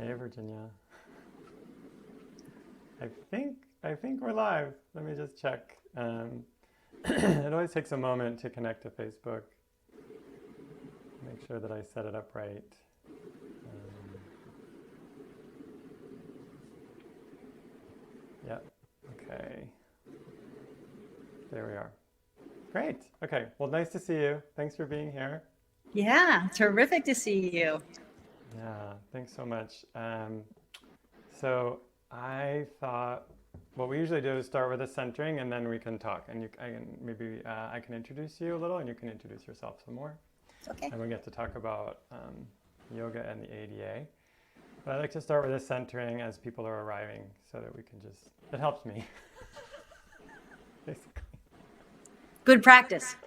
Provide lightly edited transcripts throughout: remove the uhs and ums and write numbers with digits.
Hey, Virginia. I think we're live. Let me just check. It always takes a moment to connect to Facebook. Make sure that I set it up right. Yep. Okay. There we are. Great. Okay. Well, nice to see you. Thanks for being here. Yeah, terrific to see you. Yeah. Thanks so much. So I thought what we usually do is start with a centering, and then we can talk. And I can introduce you a little, and you can introduce yourself some more. Okay. And we get to talk about yoga and the ADA. But I like to start with a centering as people are arriving, so that we can just, it helps me, basically. Good practice.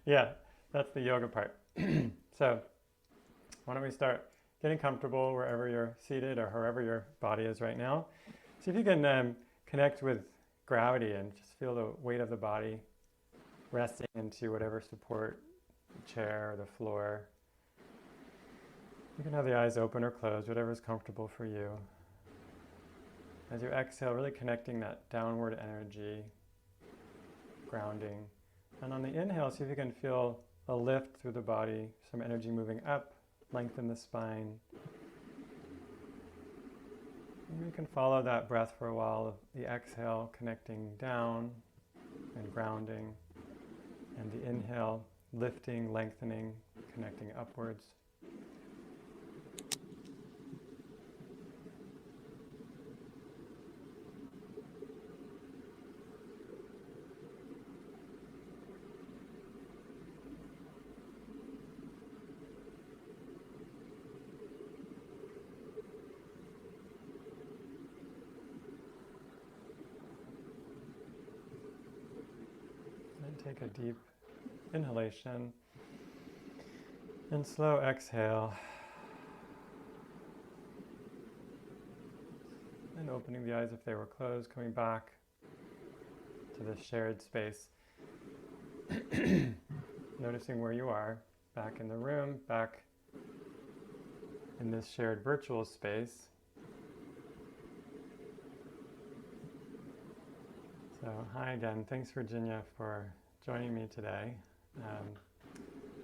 Yeah, that's the yoga part. So why don't we start getting comfortable wherever you're seated or wherever your body is right now. See if you can connect with gravity and just feel the weight of the body resting into whatever support, the chair or the floor. You can have the eyes open or closed, whatever's comfortable for you. As you exhale, really connecting that downward energy, grounding. And on the inhale, see if you can feel a lift through the body, some energy moving up, lengthen the spine. And you can follow that breath for a while, the exhale connecting down and grounding, and the inhale lifting, lengthening, connecting upwards. Take a deep inhalation and slow exhale. And opening the eyes if they were closed, coming back to this shared space. Noticing where you are, back in the room, back in this shared virtual space. So hi again, thanks Virginia for joining me today.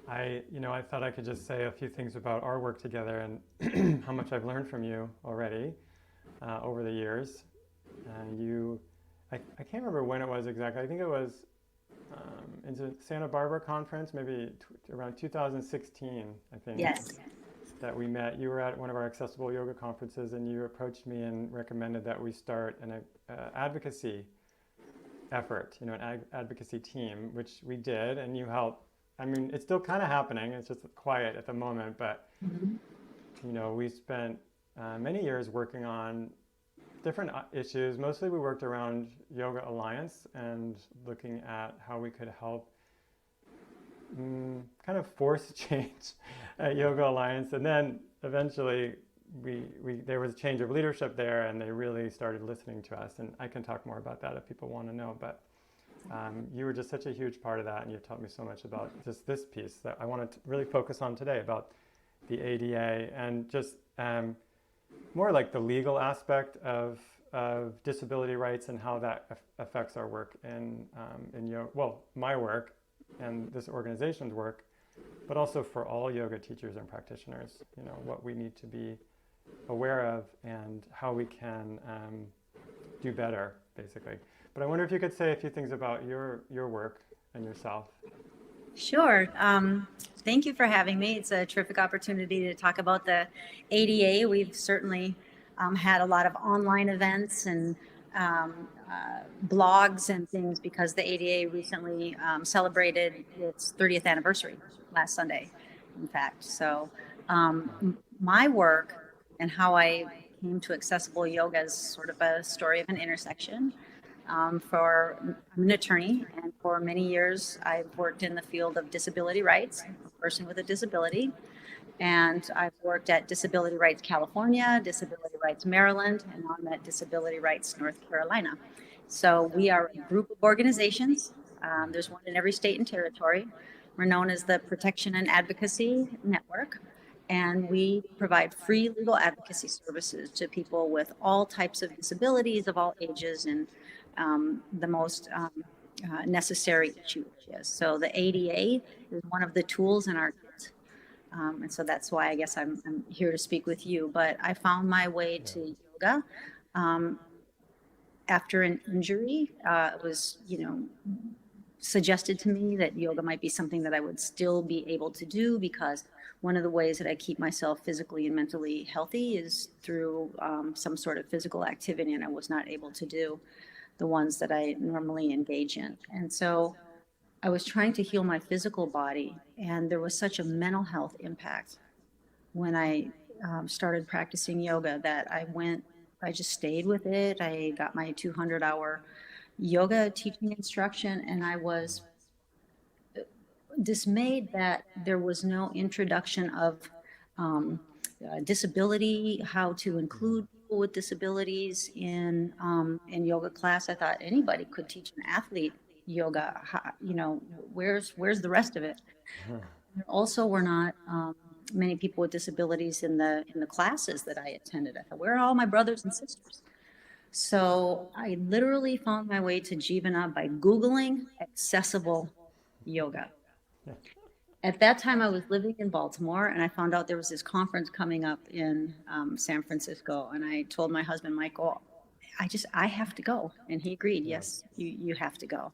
I thought I could just say a few things about our work together and how much I've learned from you already over the years. I can't remember when it was exactly. I think it was in the Santa Barbara conference, maybe around 2016, I think. Yes. That we met. You were at one of our accessible yoga conferences and you approached me and recommended that we start an advocacy effort, an advocacy team, which we did, and you helped. I mean, it's still kind of happening. It's just quiet at the moment, but we spent many years working on different issues. Mostly we worked around Yoga Alliance and looking at how we could help kind of force change at Yoga Alliance. And then eventually there was a change of leadership there and they really started listening to us. And I can talk more about that if people want to know. But you were just such a huge part of that, and you've taught me so much about just this piece that I wanted to really focus on today, about the ADA and just more like the legal aspect of disability rights and how that affects our work in yoga. Well, my work and this organization's work, but also for all yoga teachers and practitioners, what we need to be aware of and how we can do better, basically. But I wonder if you could say a few things about your work and yourself. Sure. Thank you for having me. It's a terrific opportunity to talk about the ADA. We've certainly had a lot of online events and blogs and things because the ADA recently celebrated its 30th anniversary last Sunday, in fact. So my work and how I came to accessible yoga is sort of a story of an intersection. I'm an attorney, and for many years I've worked in the field of disability rights, a person with a disability. And I've worked at Disability Rights California, Disability Rights Maryland, and now I'm at Disability Rights North Carolina. So we are a group of organizations. There's one in every state and territory. We're known as the Protection and Advocacy Network. And we provide free legal advocacy services to people with all types of disabilities of all ages and the most necessary issues. So the ADA is one of the tools in our kit. And so that's why I guess I'm here to speak with you. But I found my way to yoga after an injury. It was, suggested to me that yoga might be something that I would still be able to do, because one of the ways that I keep myself physically and mentally healthy is through some sort of physical activity, and I was not able to do the ones that I normally engage in. And so I was trying to heal my physical body, and there was such a mental health impact when I started practicing yoga that I just stayed with it. I got my 200-hour yoga teaching instruction, and I was dismayed that there was no introduction of disability, how to include people with disabilities in yoga class. I thought anybody could teach an athlete yoga. Where's the rest of it? There also were not many people with disabilities in the classes that I attended. I thought, where are all my brothers and sisters? So I literally found my way to Jivana by Googling accessible yoga. At that time, I was living in Baltimore, and I found out there was this conference coming up in San Francisco. And I told my husband, Michael, I have to go. And he agreed, yes, you have to go.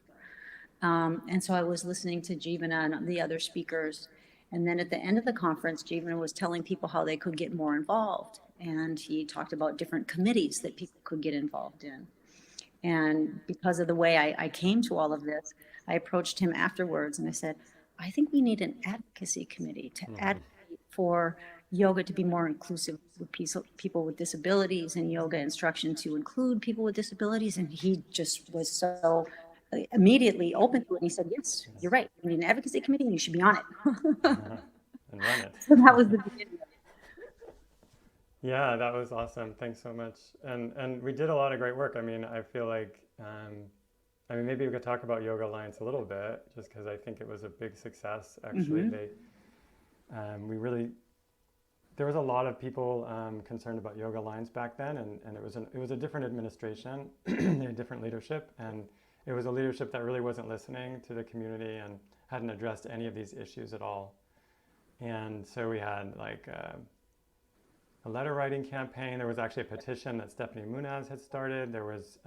And so I was listening to Jivana and the other speakers. And then at the end of the conference, Jivana was telling people how they could get more involved. And he talked about different committees that people could get involved in. And because of the way I came to all of this, I approached him afterwards and I said, I think we need an advocacy committee to advocate for yoga to be more inclusive with people with disabilities, and yoga instruction to include people with disabilities. And he just was so immediately open to it. And he said, yes, you're right. We need an advocacy committee and you should be on it. And run it. So that was the beginning of it. Yeah, that was awesome. Thanks so much. And we did a lot of great work. I mean, I feel like, maybe we could talk about Yoga Alliance a little bit, just because I think it was a big success. Actually, there was a lot of people concerned about Yoga Alliance back then, and it was a different administration, they had different leadership, and it was a leadership that really wasn't listening to the community and hadn't addressed any of these issues at all. And so we had a letter writing campaign. There was actually a petition that Stephanie Munaz had started. There was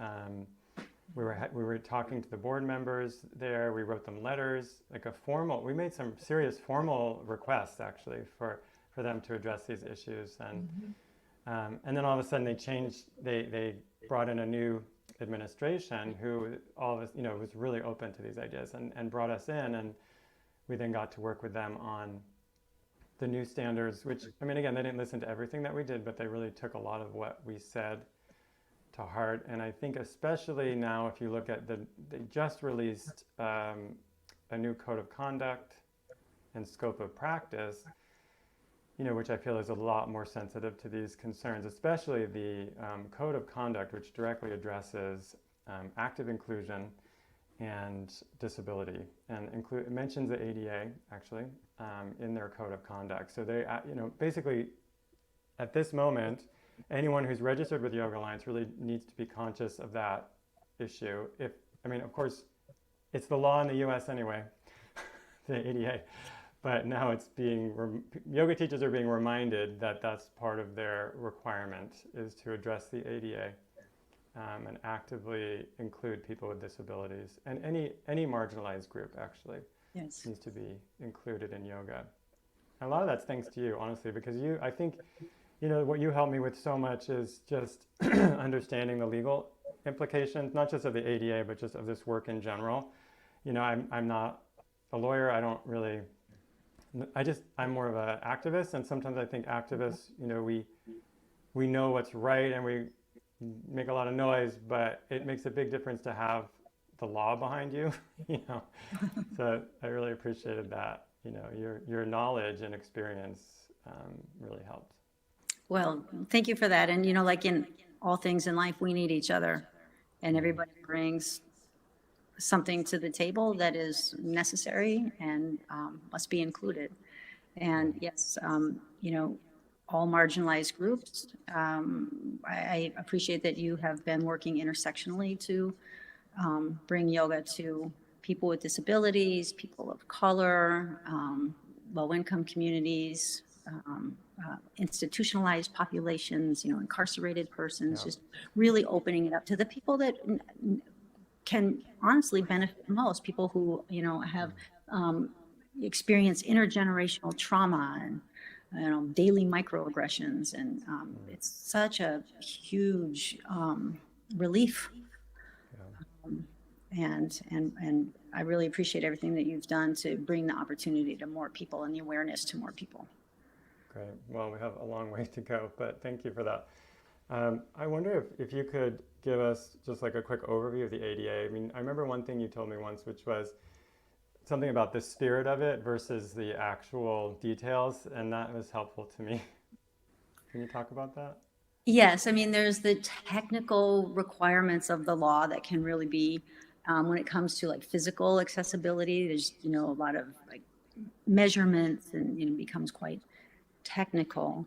we were talking to the board members there. We wrote them letters, we made some serious formal requests actually for them to address these issues. And then all of a sudden they brought in a new administration who was really open to these ideas and brought us in, and we then got to work with them on the new standards, which, again, they didn't listen to everything that we did, but they really took a lot of what we said to heart. And I think especially now, if you look at they just released a new code of conduct and scope of practice, which I feel is a lot more sensitive to these concerns, especially the code of conduct, which directly addresses active inclusion and disability, and it mentions the ADA actually in their code of conduct. So they, basically, at this moment, anyone who's registered with Yoga Alliance really needs to be conscious of that issue. Of course, it's the law in the U.S. anyway, the ADA, but now yoga teachers are being reminded that that's part of their requirement, is to address the ADA. And actively include people with disabilities, and any marginalized group actually needs to be included in yoga. And a lot of that's thanks to you, honestly, because I think what you helped me with so much is just understanding the legal implications, not just of the ADA, but just of this work in general. I'm not a lawyer. I don't really. I'm more of an activist, and sometimes I think activists, we know what's right and we make a lot of noise, but it makes a big difference to have the law behind you, So I really appreciated that. Your knowledge and experience really helped. Well, thank you for that. And, like in all things in life, we need each other, and everybody brings something to the table that is necessary and must be included. And yes, all marginalized groups. I appreciate that you have been working intersectionally to bring yoga to people with disabilities, people of color, low-income communities, institutionalized populations, incarcerated persons, just really opening it up to the people that can honestly benefit most, people who, have experienced intergenerational trauma and, daily microaggressions. And it's such a huge relief. And I really appreciate everything that you've done to bring the opportunity to more people and the awareness to more people. Great. Well, we have a long way to go, but thank you for that. I wonder if you could give us just like a quick overview of the ADA. I mean, I remember one thing you told me once, which was something about the spirit of it versus the actual details, and that was helpful to me. Can you talk about that? Yes, I mean, there's the technical requirements of the law that can really be, when it comes to like physical accessibility, there's, a lot of like measurements and, becomes quite technical.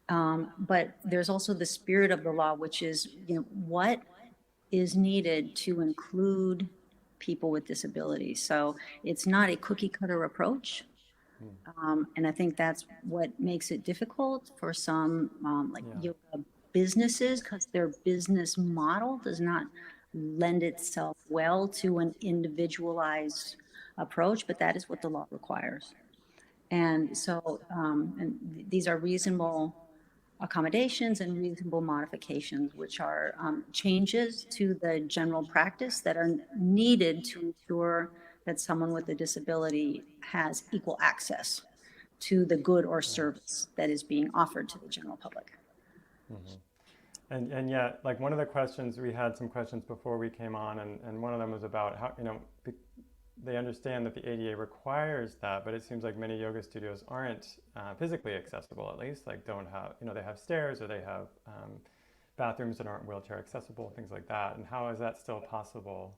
But there's also the spirit of the law, which is, what is needed to include people with disabilities. So it's not a cookie cutter approach. And I think that's what makes it difficult for some yoga businesses, because their business model does not lend itself well to an individualized approach, but that is what the law requires. And so these are reasonable accommodations and reasonable modifications, which are changes to the general practice that are needed to ensure that someone with a disability has equal access to the good or service that is being offered to the general public. And yet, like one of the questions, we had some questions before we came on, and one of them was about how, they understand that the ADA requires that, but it seems like many yoga studios aren't physically accessible, at least, like don't have, they have stairs or they have bathrooms that aren't wheelchair accessible, things like that. And how is that still possible?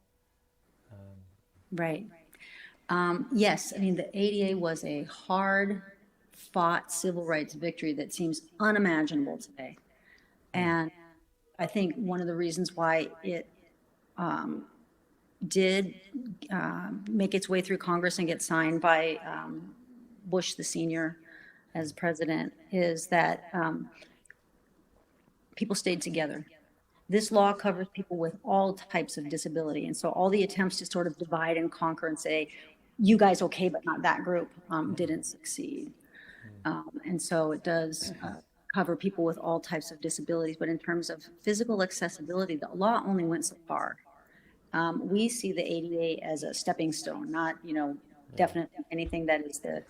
Right. Yes, I mean, the ADA was a hard fought civil rights victory that seems unimaginable today. And I think one of the reasons why it did make its way through Congress and get signed by Bush the senior as president is that people stayed together. This law covers people with all types of disability. And so all the attempts to sort of divide and conquer and say, you guys okay, but not that group, didn't succeed. And so it does cover people with all types of disabilities. But in terms of physical accessibility, the law only went so far. We see the ADA as a stepping stone, not, definitely anything that is the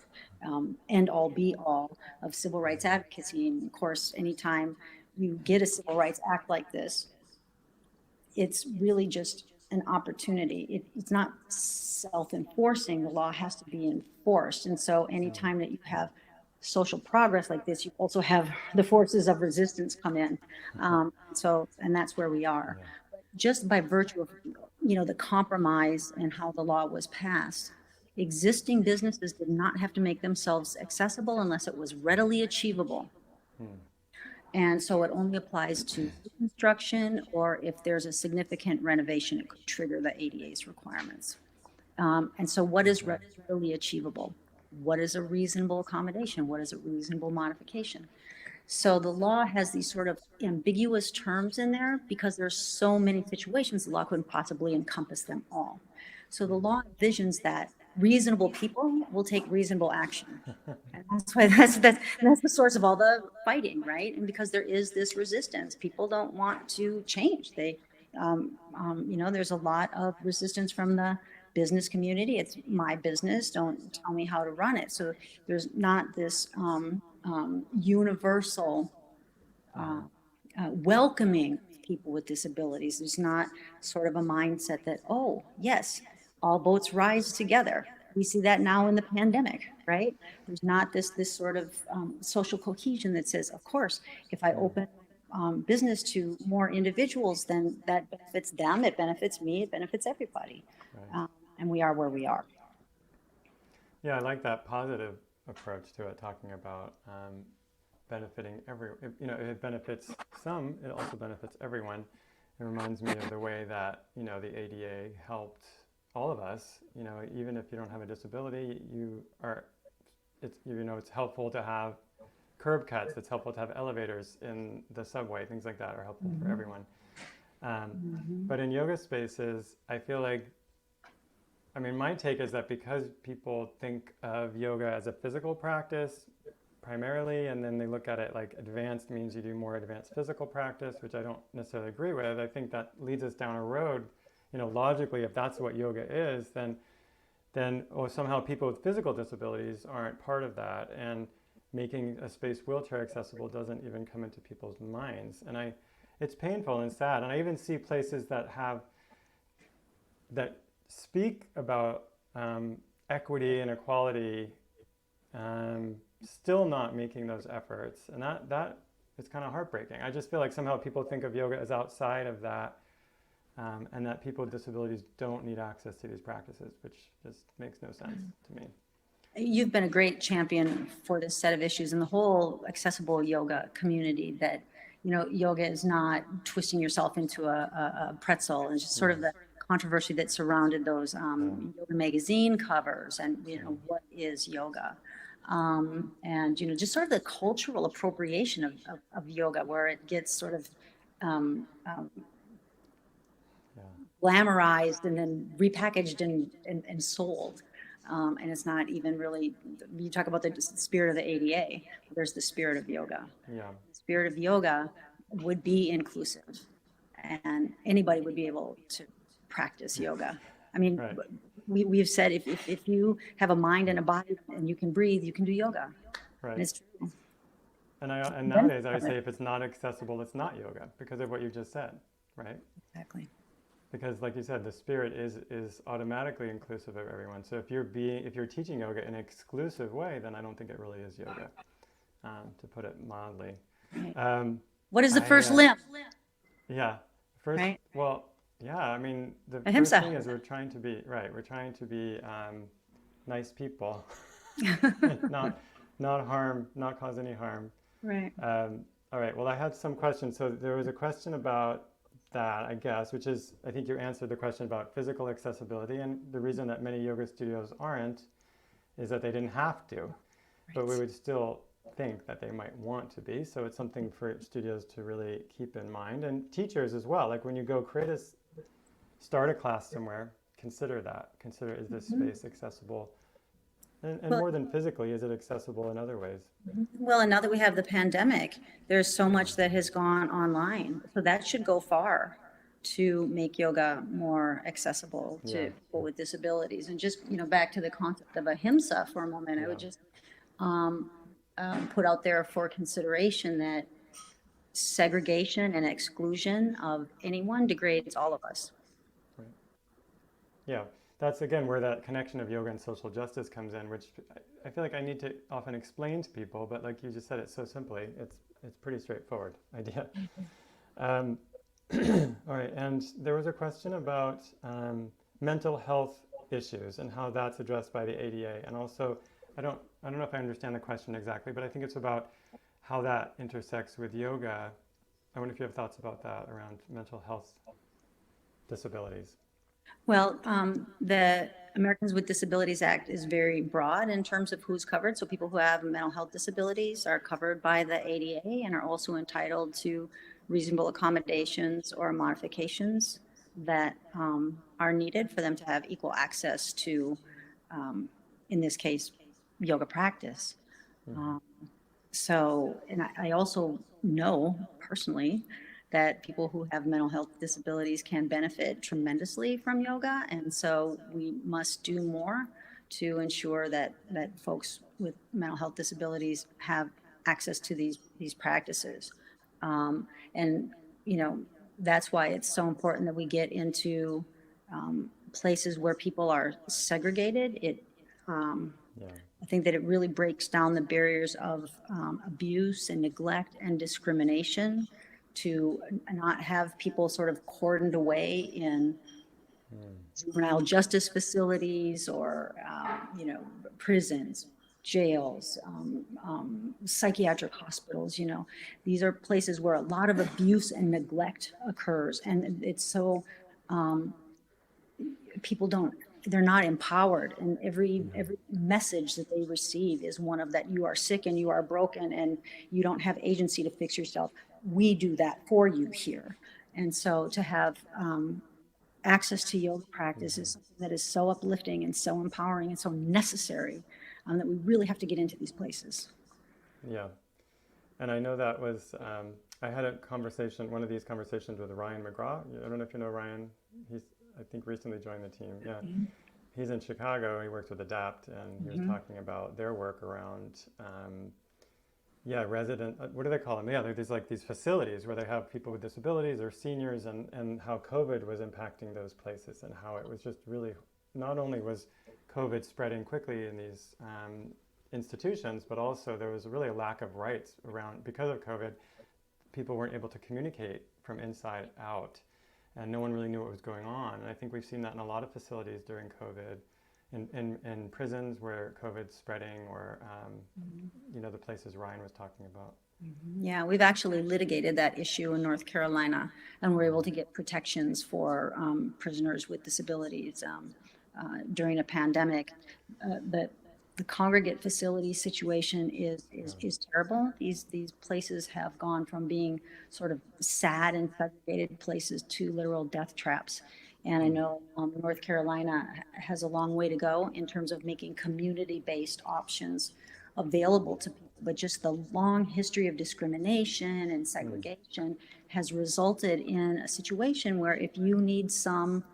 end all be all of civil rights advocacy. And of course, anytime you get a civil rights act like this, it's really just an opportunity. It's not self-enforcing. The law has to be enforced. And so anytime that you have social progress like this, you also have the forces of resistance come in. And that's where we are. Just by virtue of, the compromise and how the law was passed, existing businesses did not have to make themselves accessible unless it was readily achievable. And so it only applies to construction, or if there's a significant renovation, it could trigger the ADA's requirements. And so what is readily achievable? What is a reasonable accommodation? What is a reasonable modification? So the law has these sort of ambiguous terms in there because there's so many situations, the law couldn't possibly encompass them all. So the law envisions that reasonable people will take reasonable action. And that's why that's the source of all the fighting, right? And because there is this resistance, people don't want to change. They, there's a lot of resistance from the business community. It's my business. Don't tell me how to run it. So there's not this universal welcoming people with disabilities. There's not sort of a mindset that, oh, yes, all boats rise together. We see that now in the pandemic, right? There's not this sort of social cohesion that says, of course, if I open business to more individuals, then that benefits them, it benefits me, it benefits everybody. Right. And we are where we are. Yeah, I like that positive approach to it, talking about benefiting if it benefits some, it also benefits everyone. It reminds me of the way that, the ADA helped all of us. Even if you don't have a disability, it's helpful to have curb cuts. It's helpful to have elevators in the subway. Things like that are helpful for everyone. But in yoga spaces, I feel like, my take is that because people think of yoga as a physical practice primarily, and then they look at it like advanced means you do more advanced physical practice, which I don't necessarily agree with. I think that leads us down a road, logically, if that's what yoga is, then somehow people with physical disabilities aren't part of that, and making a space wheelchair accessible doesn't even come into people's minds. And it's painful and sad. And I even see places that speak about equity and equality, still not making those efforts, and that is kind of heartbreaking. I just feel like somehow people think of yoga as outside of that, and that people with disabilities don't need access to these practices, which just makes no sense to me. You've been a great champion for this set of issues and the whole accessible yoga community, that yoga is not twisting yourself into a pretzel, and just sort of the controversy that surrounded those yoga magazine covers, and what is yoga, and just sort of the cultural appropriation of yoga, where it gets sort of glamorized and then repackaged and sold, and it's not even really. You talk about the spirit of the ADA. There's the spirit of yoga. Yeah. The spirit of yoga would be inclusive, and anybody would be able to practice yoga. Right. We've said if you have a mind and a body and you can breathe, you can do yoga. Right. And it's true. And nowadays I would say if it's not accessible, it's not yoga, because of what you just said, right? Exactly. Because like you said, the spirit is automatically inclusive of everyone. So if you're teaching yoga in an exclusive way, then I don't think it really is yoga, to put it mildly. Right. What is the first limb? Yeah. First, right? Well, yeah, the Ahimsa. first thing is we're trying to be nice people, not cause any harm. Right. All right, well, I had some questions. So there was a question about that, I guess, which is, I think you answered the question about physical accessibility, and the reason that many yoga studios aren't is that they didn't have to, but we would still think that they might want to be. So it's something for studios to really keep in mind, and teachers as well. Like when you go start a class somewhere, consider is this space accessible, and more than physically, is it accessible in other ways? Well, and now that we have the pandemic, there's so much that has gone online, so that should go far to make yoga more accessible to people with disabilities. And just back to the concept of ahimsa for a moment, I would just put out there for consideration that segregation and exclusion of anyone degrades all of us. Right. Yeah, that's again where that connection of yoga and social justice comes in, which I feel like I need to often explain to people, but like you just said it so simply, it's pretty straightforward idea. All right, and there was a question about mental health issues and how that's addressed by the ADA, and also I don't know if I understand the question exactly, but I think it's about how that intersects with yoga. I wonder if you have thoughts about that around mental health disabilities. Well, the Americans with Disabilities Act is very broad in terms of who's covered. So people who have mental health disabilities are covered by the ADA and are also entitled to reasonable accommodations or modifications that are needed for them to have equal access to, in this case, yoga practice. And I also know personally that people who have mental health disabilities can benefit tremendously from yoga. And so we must do more to ensure that folks with mental health disabilities have access to these practices. And, that's why it's so important that we get into places where people are segregated. I think that it really breaks down the barriers of abuse and neglect and discrimination, to not have people sort of cordoned away in juvenile justice facilities or, prisons. jails, psychiatric hospitals. These are places where a lot of abuse and neglect occurs, and it's so people they're not empowered, and every message that they receive is one of that you are sick and you are broken and you don't have agency to fix yourself. We do that for you here. And so to have access to yoga practice is something that is so uplifting and so empowering and so necessary, that we really have to get into these places. Yeah. And I know that was, I had a conversation, one of these conversations with Ryan McGraw. I don't know if you know Ryan. He's, I think, recently joined the team. Yeah. Mm-hmm. He's in Chicago. He works with ADAPT, and he was talking about their work around, resident, what do they call them? Yeah, there's like these facilities where they have people with disabilities or seniors, and how COVID was impacting those places, and how it was just really, not only was COVID spreading quickly in these institutions, but also there was really a lack of rights around, because of COVID, people weren't able to communicate from inside out, and no one really knew what was going on. And I think we've seen that in a lot of facilities during COVID, in prisons where COVID's spreading, or the places Ryan was talking about. Yeah, we've actually litigated that issue in North Carolina, and we're able to get protections for prisoners with disabilities during a pandemic. The congregate facility situation is terrible. These places have gone from being sort of sad and segregated places to literal death traps. And I know North Carolina has a long way to go in terms of making community-based options available to people. But just the long history of discrimination and segregation has resulted in a situation where if you need some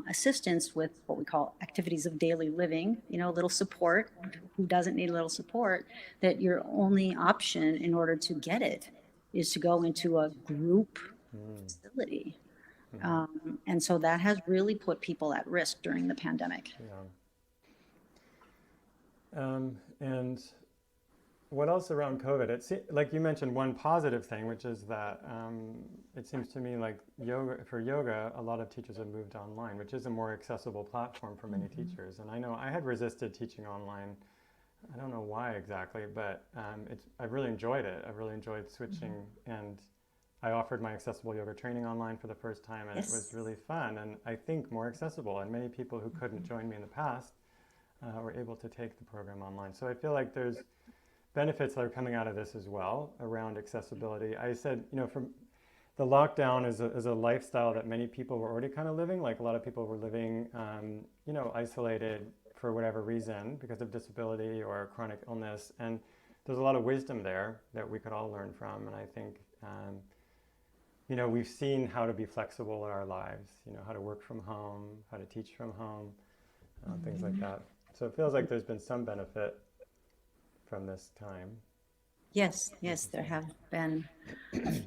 assistance with what we call activities of daily living, a little support, who doesn't need a little support, that your only option in order to get it is to go into a group facility. And so that has really put people at risk during the pandemic. Yeah. And what else around COVID? Like you mentioned one positive thing, which is that it seems to me like for yoga, a lot of teachers have moved online, which is a more accessible platform for many teachers. And I know I had resisted teaching online. I don't know why exactly, but I've really enjoyed it. I've really enjoyed switching, and I offered my accessible yoga training online for the first time, and it was really fun, and I think more accessible. And many people who couldn't join me in the past were able to take the program online. So I feel like there's benefits that are coming out of this as well around accessibility. I said, from the lockdown is a lifestyle that many people were already kind of living. Like a lot of people were living, isolated for whatever reason because of disability or chronic illness. And there's a lot of wisdom there that we could all learn from. And I think, we've seen how to be flexible in our lives, how to work from home, how to teach from home, things like that. So it feels like there's been some benefit from this time. Yes, there have been a few,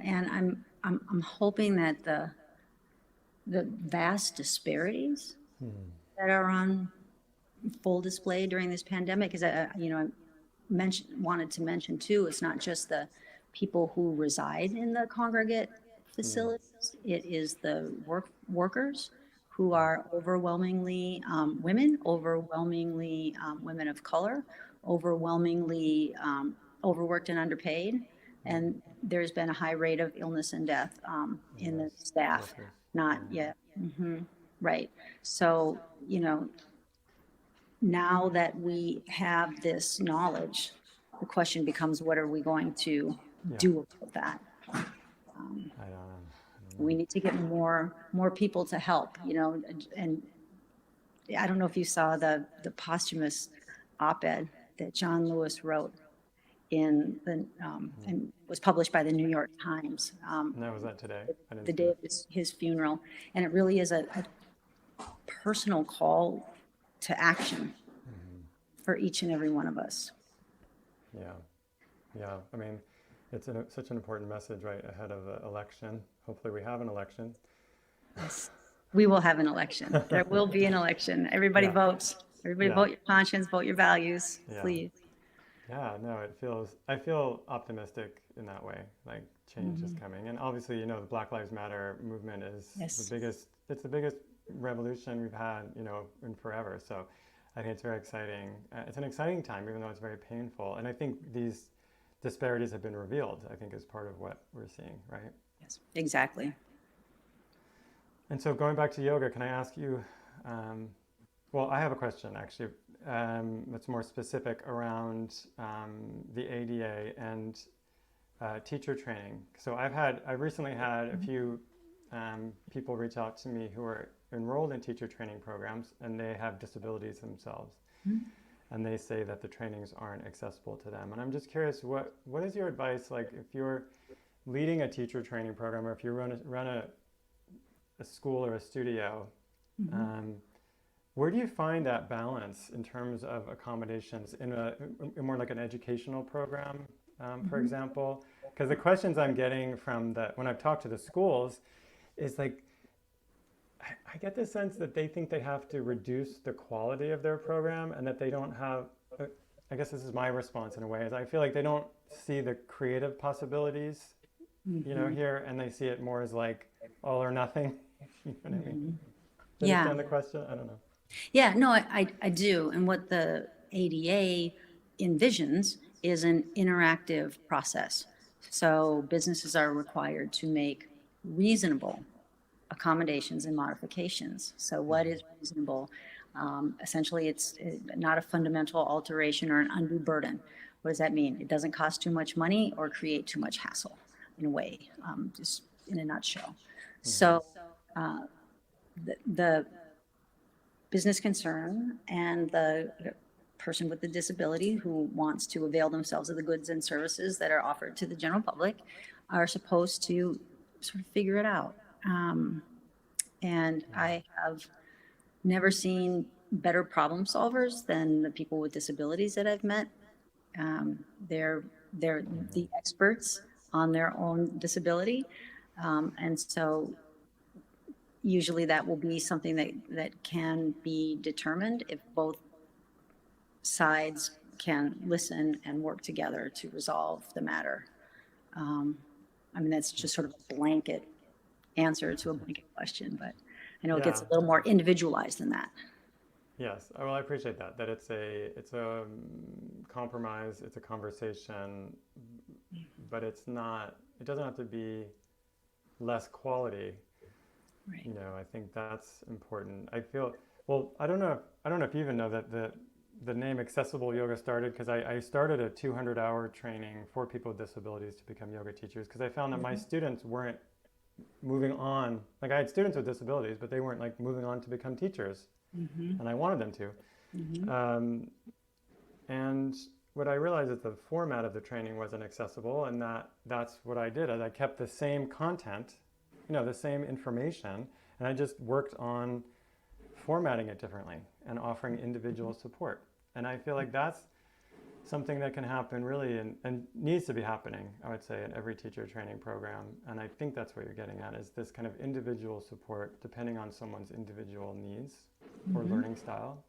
and I'm hoping that the vast disparities that are on full display during this pandemic is I wanted to mention too, it's not just the people who reside in the congregate facilities, it is the workers who are overwhelmingly women, overwhelmingly women of color, overwhelmingly overworked and underpaid, and there's been a high rate of illness and death in the staff. Not yet. Right. So, now that we have this knowledge, the question becomes, what are we going to do about that? I don't know. We need to get more people to help, and I don't know if you saw the posthumous op-ed that John Lewis wrote in the and was published by the New York Times. And that was that today? The day of his funeral, and it really is a personal call to action for each and every one of us. Yeah. I mean, it's such an important message right ahead of the election. Hopefully we have an election. Yes, we will have an election. There will be an election. Everybody votes. Everybody vote your conscience, vote your values, please. Yeah, no, I feel optimistic in that way, like change is coming. And obviously, the Black Lives Matter movement is the biggest revolution we've had, in forever. So I think it's very exciting. It's an exciting time, even though it's very painful. And I think these disparities have been revealed, I think, is part of what we're seeing, right? Yes, exactly. And so going back to yoga, can I ask you, well, I have a question actually that's more specific around the ADA and teacher training. So I've recently had a few people reach out to me who are enrolled in teacher training programs, and they have disabilities themselves. Mhm. And they say that the trainings aren't accessible to them. And I'm just curious, what is your advice, like if you're leading a teacher training program, or if you run a school or a studio, where do you find that balance in terms of accommodations in a more like an educational program, for example? Because the questions I'm getting from when I've talked to the schools is like, I get the sense that they think they have to reduce the quality of their program, and that they don't have, I guess this is my response in a way, is I feel like they don't see the creative possibilities, here, and they see it more as like all or nothing. You know what I mean? Do you Yeah. understand the question? I don't know. Yeah, no, I do. And what the ADA envisions is an interactive process. So businesses are required to make reasonable accommodations and modifications. So what is reasonable? Essentially, it's not a fundamental alteration or an undue burden. What does that mean? It doesn't cost too much money or create too much hassle, in a way, just in a nutshell. So the business concern and the person with the disability who wants to avail themselves of the goods and services that are offered to the general public are supposed to sort of figure it out. And I have never seen better problem solvers than the people with disabilities that I've met. They're the experts on their own disability. And so usually that will be something that can be determined if both sides can listen and work together to resolve the matter. I mean, that's just sort of a blanket answer to a blanket question, but I know it gets a little more individualized than that. Yes. Well, I appreciate that. That it's a compromise. It's a conversation, but it's not. It doesn't have to be less quality. Right. I think that's important. I feel. Well, I don't know if you even know that the name Accessible Yoga started because I started a 200-hour training for people with disabilities to become yoga teachers, because I found that my students weren't moving on. Like, I had students with disabilities, but they weren't like moving on to become teachers, and I wanted them to. And what I realized is the format of the training wasn't accessible, and that's what I did. I kept the same content, the same information, and I just worked on formatting it differently and offering individual support. And I feel like that's something that can happen really and needs to be happening, I would say, in every teacher training program. And I think that's what you're getting at, is this kind of individual support depending on someone's individual needs or learning style.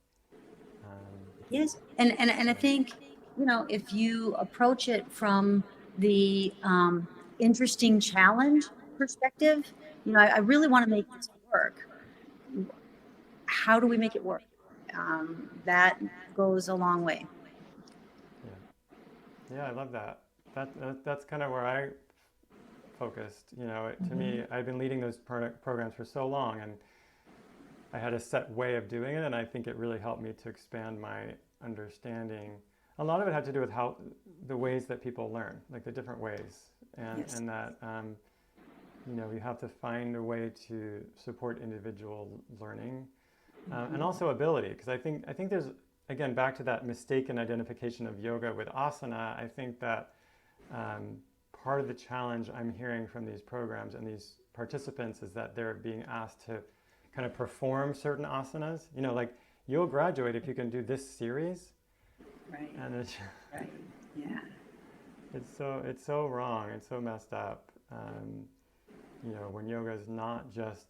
Yes, and I think, if you approach it from the interesting challenge perspective, I really want to make this work. How do we make it work? That goes a long way. Yeah, I love that. That's kind of where I focused. To me, I've been leading those programs for so long, and I had a set way of doing it, and I think it really helped me to expand my understanding. A lot of it had to do with the ways that people learn, like the different ways, and that you have to find a way to support individual learning, and also ability, because I think there's, again, back to that mistaken identification of yoga with asana. I think that part of the challenge I'm hearing from these programs and these participants is that they're being asked to kind of perform certain asanas. Like, you'll graduate if you can do this series. Right. And it's Right. Yeah. It's so wrong. It's so messed up. When yoga is not just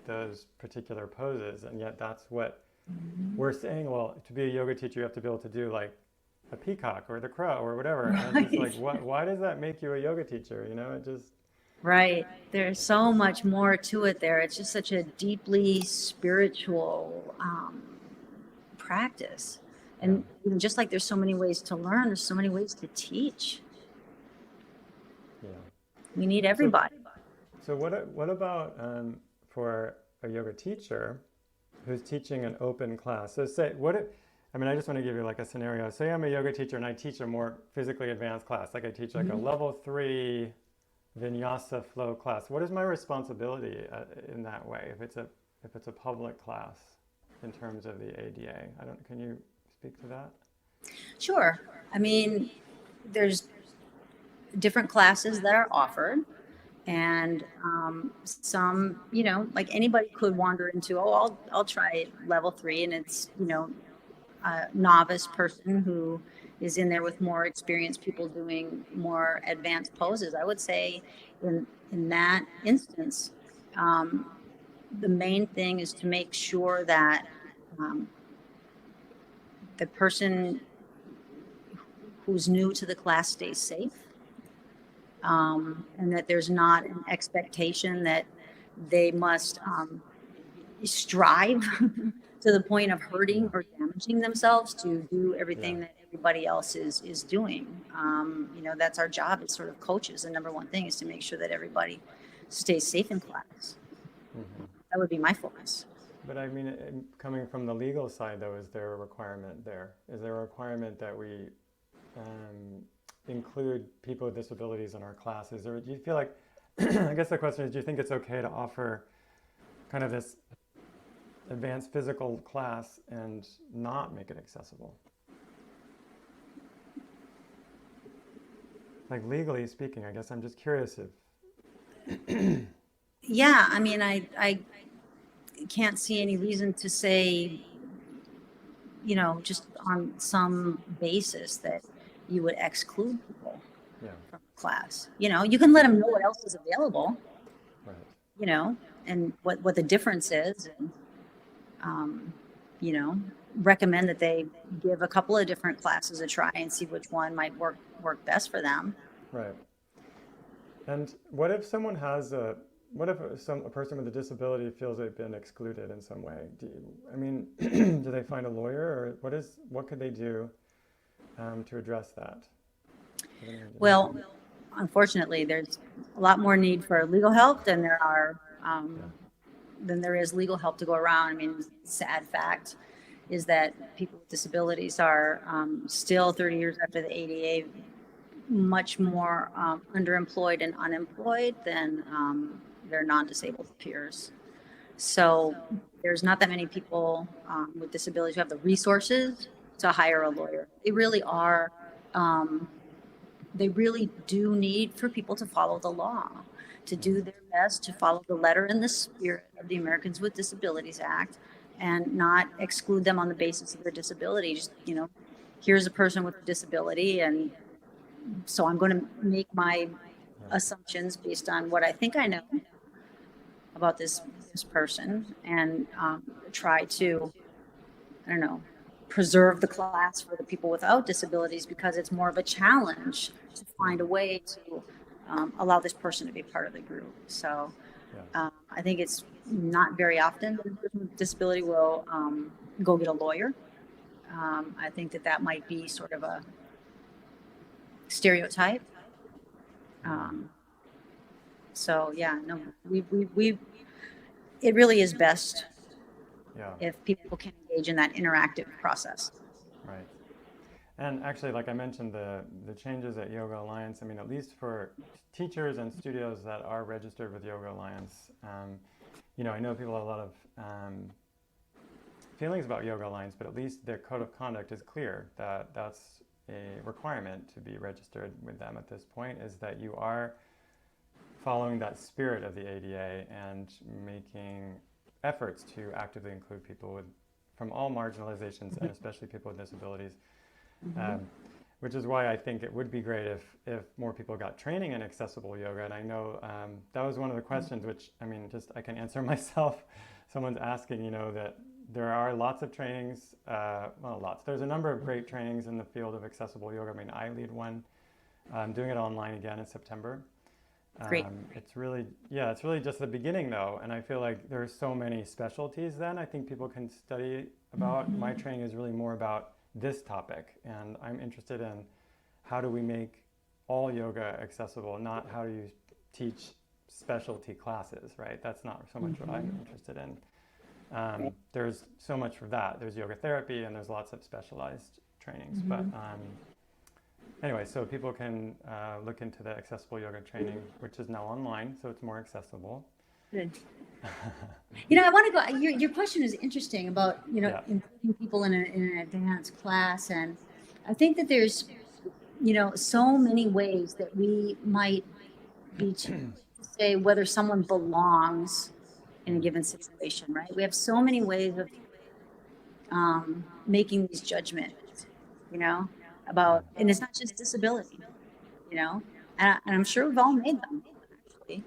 those particular poses, and yet that's what we're saying. Well, to be a yoga teacher, you have to be able to do like a peacock or the crow or whatever. Right. And it's just like, why does that make you a yoga teacher? It just. Right. There's so much more to it there. It's just such a deeply spiritual practice. And just like there's so many ways to learn, there's so many ways to teach. Yeah. We need everybody. So what about for a yoga teacher who's teaching an open class? So I just want to give you like a scenario. Say I'm a yoga teacher and I teach a more physically advanced class, like I teach like a level 3 vinyasa flow class. What is my responsibility in that way if it's a public class in terms of the ADA? Can you speak to that? Sure. I mean, there's different classes that are offered, and some, like anybody could wander into, I'll try level 3, and it's, a novice person who is in there with more experienced people doing more advanced poses. I would say in that instance, the main thing is to make sure that the person who's new to the class stays safe, and that there's not an expectation that they must strive to the point of hurting or damaging themselves to do everything that everybody else is doing. That's our job as sort of coaches. The number one thing is to make sure that everybody stays safe in class. That would be my focus. But I mean, coming from the legal side, though, is there a requirement there? Is there a requirement that we include people with disabilities in our classes? Or do you feel like, I guess the question is, do you think it's okay to offer kind of this advanced physical class and not make it accessible? Like legally speaking, I guess I'm just curious if... Yeah, I mean, I can't see any reason to say, just on some basis that you would exclude people from class. You can let them know what else is available, Right. And what the difference is, and, recommend that they give a couple of different classes a try and see which one might work best for them. Right. And what if someone has a person with a disability feels they've been excluded in some way? Do they find a lawyer, or what could they do to address that? Well, unfortunately, there's a lot more need for legal help than there is legal help to go around. I mean, sad fact is that people with disabilities are still 30 years after the ADA much more underemployed and unemployed than their non-disabled peers. So there's not that many people with disabilities who have the resources to hire a lawyer. They really are. They really do need for people to follow the law, to do their best to follow the letter and the spirit of the Americans with Disabilities Act, and not exclude them on the basis of their disability. Just, here's a person with a disability, and so I'm going to make my assumptions based on what I think I know about this person, and try to, preserve the class for the people without disabilities, because it's more of a challenge to find a way to allow this person to be part of the group. So I think it's not very often that a person with disability will go get a lawyer. I think that might be sort of a stereotype. It really is best if people can engage in that interactive process. Right. And actually, like I mentioned, the changes at Yoga Alliance, at least for teachers and studios that are registered with Yoga Alliance, I know people have a lot of feelings about Yoga Alliance, but at least their code of conduct is clear that that's a requirement to be registered with them at this point, is that you are following that spirit of the ADA and making efforts to actively include people from all marginalizations, and especially people with disabilities. Which is why I think it would be great if more people got training in accessible yoga. And I know that was one of the questions, which I can answer myself. Someone's asking, that there are lots of trainings, lots. There's a number of great trainings in the field of accessible yoga. I lead one. I'm doing it online again in September. Great. It's really just the beginning though. And I feel like there's so many specialties then I think people can study about. My training is really more about this topic. And I'm interested in how do we make all yoga accessible, not how do you teach specialty classes, right? That's not so much what I'm interested in. There's so much for that. There's yoga therapy and there's lots of specialized trainings. But anyway, so people can look into the accessible yoga training, which is now online, so it's more accessible. Good. I want to go. Your question is interesting about including people in an advanced class, and I think that there's so many ways that we might be to say whether someone belongs in a given situation, right? We have so many ways of making these judgments, about, and it's not just disability, and I'm sure we've all made them, actually.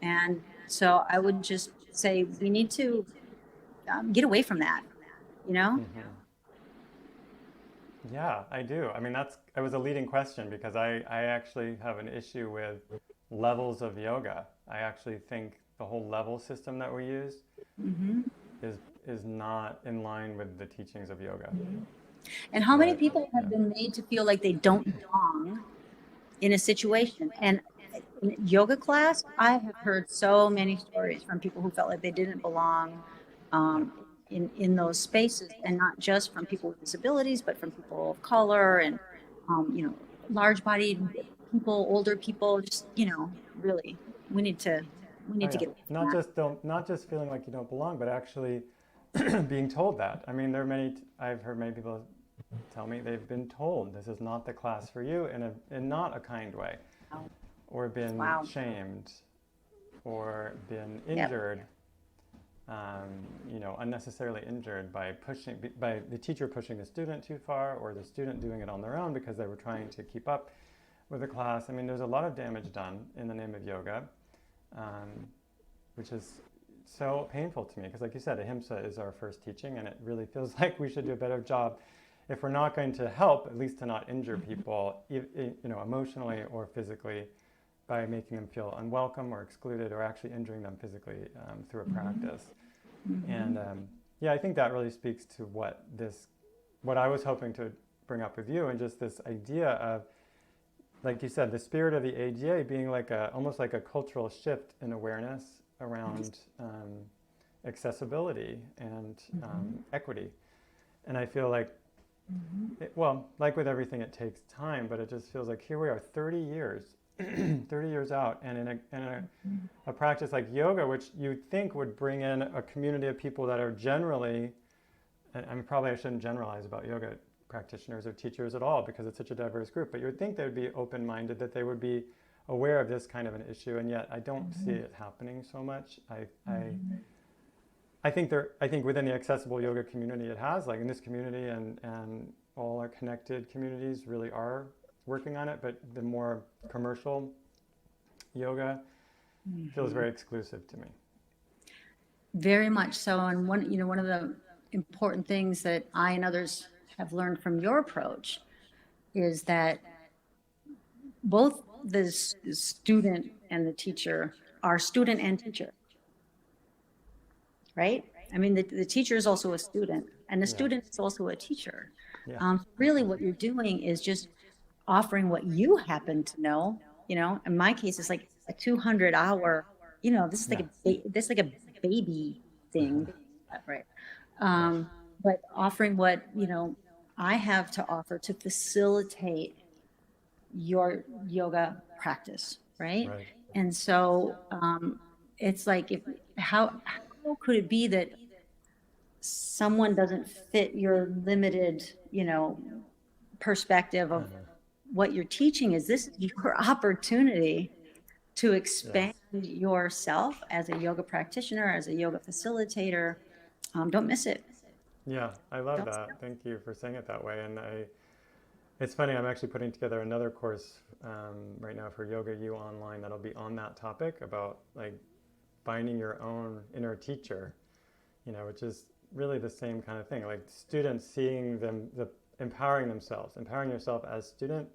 And so I would just say we need to get away from that, Yeah, I do. I mean, it was a leading question because I actually have an issue with levels of yoga. I actually think the whole level system that we use is not in line with the teachings of yoga. And how many people have been made to feel like they don't belong in a situation? And in yoga class, I have heard so many stories from people who felt like they didn't belong in those spaces, and not just from people with disabilities, but from people of color and large-bodied people, older people. Just really, we need to get away from that. Not just feeling like you don't belong, but actually being told that. I mean, I've heard many people tell me they've been told this is not the class for you in not a kind way, or been shamed, or been injured, unnecessarily injured by the teacher pushing the student too far, or the student doing it on their own because they were trying to keep up with the class. I mean, there's a lot of damage done in the name of yoga, which is so painful to me because, like you said, ahimsa is our first teaching, and it really feels like we should do a better job if we're not going to help, at least to not injure people, emotionally or physically, by making them feel unwelcome or excluded, or actually injuring them physically through a practice. And I think that really speaks to what I was hoping to bring up with you, and just this idea of, like you said, the spirit of the ADA being almost like a cultural shift in awareness around accessibility and equity. And I feel like, like with everything, it takes time, but it just feels like here we are 30 years 30 years out, and in a practice like yoga, which you'd think would bring in a community of people that are generally, and probably I shouldn't generalize about yoga practitioners or teachers at all because it's such a diverse group, but you would think they would be open-minded, that they would be aware of this kind of an issue, and yet I don't see it happening so much. I think within the accessible yoga community it has, like in this community and all our connected communities really are working on it, but the more commercial yoga feels very exclusive to me. Very much so. And one of the important things that I and others have learned from your approach is that both the student and the teacher are student and teacher, right? I mean, the teacher is also a student, and the student is also a teacher. Really what you're doing is just offering what you happen to know. In my case, it's like a 200-hour, this is like a baby thing, right? But offering what, I have to offer to facilitate your yoga practice, right? And so it's like, how could it be that someone doesn't fit your limited, perspective of what you're teaching? Is this your opportunity to expand yourself as a yoga practitioner, as a yoga facilitator? Don't miss it. Yeah, I love that. Thank you for saying it that way. And it's funny, I'm actually putting together another course right now for Yoga U Online that'll be on that topic, about like finding your own inner teacher, which is really the same kind of thing, like students seeing empowering yourself as student,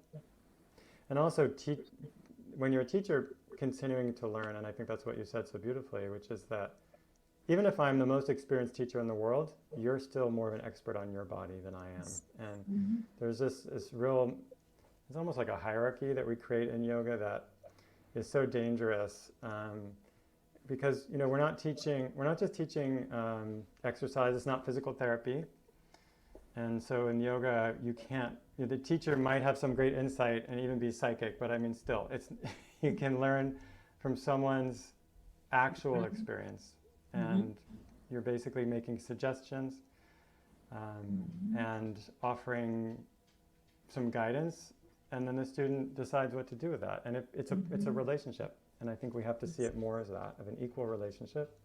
and also when you're a teacher continuing to learn, and I think that's what you said so beautifully, which is that even if I'm the most experienced teacher in the world, you're still more of an expert on your body than I am. And there's this real, it's almost like a hierarchy that we create in yoga that is so dangerous, because we're not just teaching exercise. It's not physical therapy. And so in yoga, you can't, the teacher might have some great insight and even be psychic, but I mean, still, you can learn from someone's actual experience. And you're basically making suggestions and offering some guidance, and then the student decides what to do with that. And it's a relationship, and I think we have to see it more as that, of an equal relationship.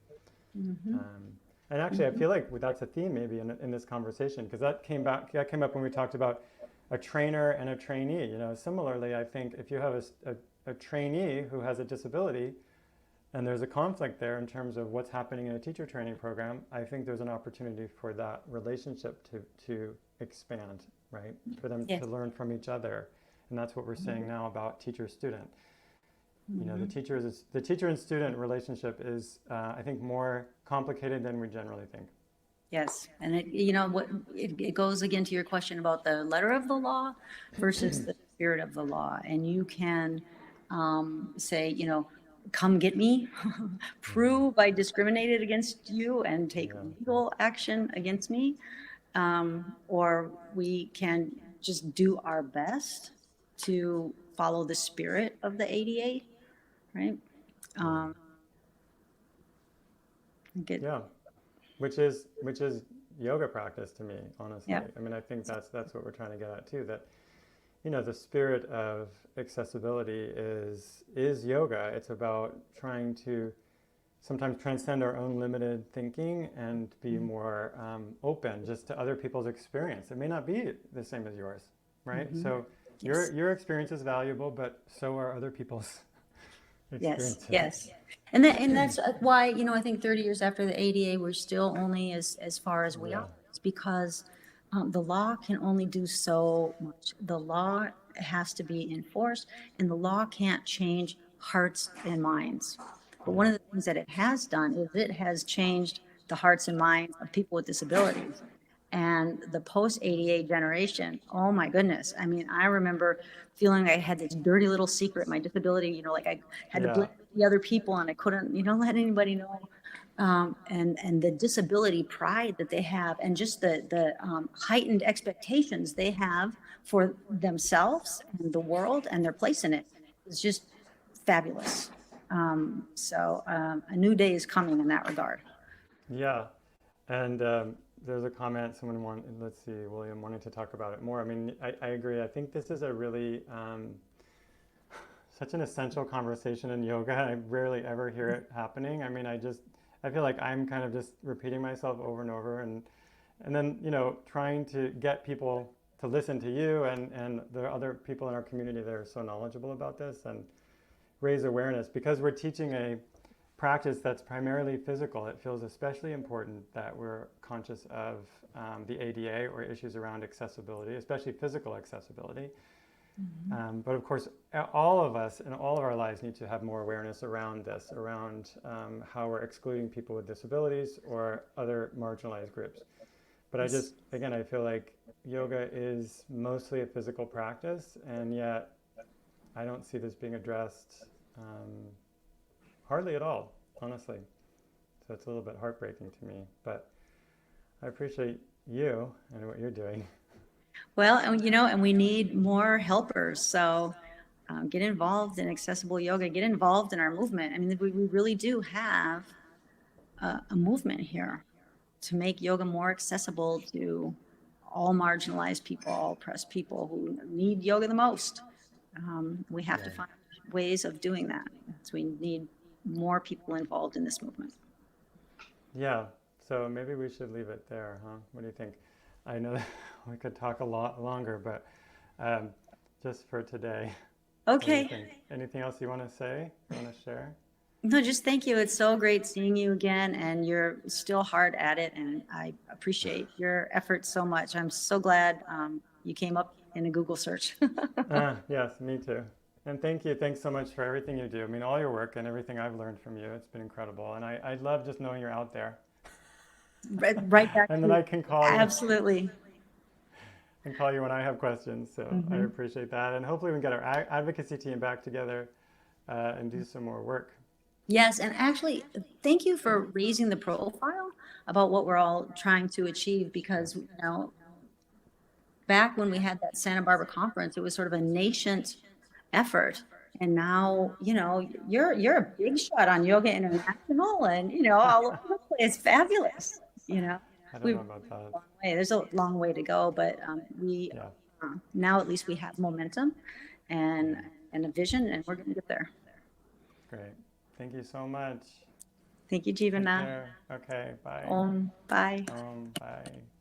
And actually, I feel like that's a theme maybe in this conversation, because that came up when we talked about a trainer and a trainee. Similarly, I think if you have a trainee who has a disability, and there's a conflict there in terms of what's happening in a teacher training program, I think there's an opportunity for that relationship to expand, right? For them to learn from each other. And that's what we're saying now about teacher-student. The teacher and student relationship is, I think, more complicated than we generally think. Yes, and it goes again to your question about the letter of the law versus the spirit of the law. And you can say, come get me, prove I discriminated against you and take legal action against me. Or we can just do our best to follow the spirit of the ADA, right? Which is yoga practice to me, honestly. I mean, I think that's what we're trying to get at too, that the spirit of accessibility is yoga. It's about trying to sometimes transcend our own limited thinking and be more open just to other people's experience. It may not be the same as yours, right? So your experience is valuable, but so are other people's experiences. Yes. And that's why, I think 30 years after the ADA, we're still only as far as we are. It's because the law can only do so much. The law has to be enforced, and the law can't change hearts and minds. But one of the things that it has done is it has changed the hearts and minds of people with disabilities. And the post-ADA generation, oh my goodness. I mean, I remember feeling I had this dirty little secret, my disability, like I had to blend with the other people and I couldn't, let anybody know. And the disability pride that they have, and just the heightened expectations they have for themselves and the world and their place in it is just fabulous. So a new day is coming in that regard. Yeah, and there's a comment let's see, William wanting to talk about it more. I mean, I agree. I think this is a really such an essential conversation in yoga. I rarely ever hear it happening. I mean, I feel like I'm kind of just repeating myself over and over, and then trying to get people to listen to you and the other people in our community that are so knowledgeable about this, and raise awareness, because we're teaching a practice that's primarily physical. It feels especially important that we're conscious of the ADA or issues around accessibility, especially physical accessibility. But of course, all of us in all of our lives need to have more awareness around this, around how we're excluding people with disabilities or other marginalized groups. But I feel like yoga is mostly a physical practice, and yet I don't see this being addressed hardly at all, honestly. So it's a little bit heartbreaking to me, but I appreciate you and what you're doing. Well, and we need more helpers. So get involved in accessible yoga, get involved in our movement. I mean, we really do have a movement here to make yoga more accessible to all marginalized people, all oppressed people who need yoga the most. We have to find ways of doing that. So we need more people involved in this movement. Yeah, so maybe we should leave it there, huh? What do you think? I know that we could talk a lot longer, but just for today. Okay. Anything else you want to say? You want to share? No, just thank you. It's so great seeing you again, and you're still hard at it, and I appreciate your efforts so much. I'm so glad you came up in a Google search. Yes, me too. And thank you. Thanks so much for everything you do. I mean, all your work and everything I've learned from you. It's been incredible. And I love just knowing you're out there. Right back And to then you. I can call you Absolutely. and call you when I have questions. So I Hmm. appreciate that. And hopefully we can get our advocacy team back together and do some more work. Yes, and actually, thank you for raising the profile about what we're all trying to achieve because, back when we had that Santa Barbara conference, it was sort of a nascent effort. And now, you're a big shot on Yoga International and, all over the place. Fabulous. You know, I don't we've know about that. long way. There's a long way to go, but we Yeah. now at least we have momentum and a vision, and we're going to get there. Great. Thank you so much. Thank you, Take Jivana. care. Okay. Bye. Bye. Bye.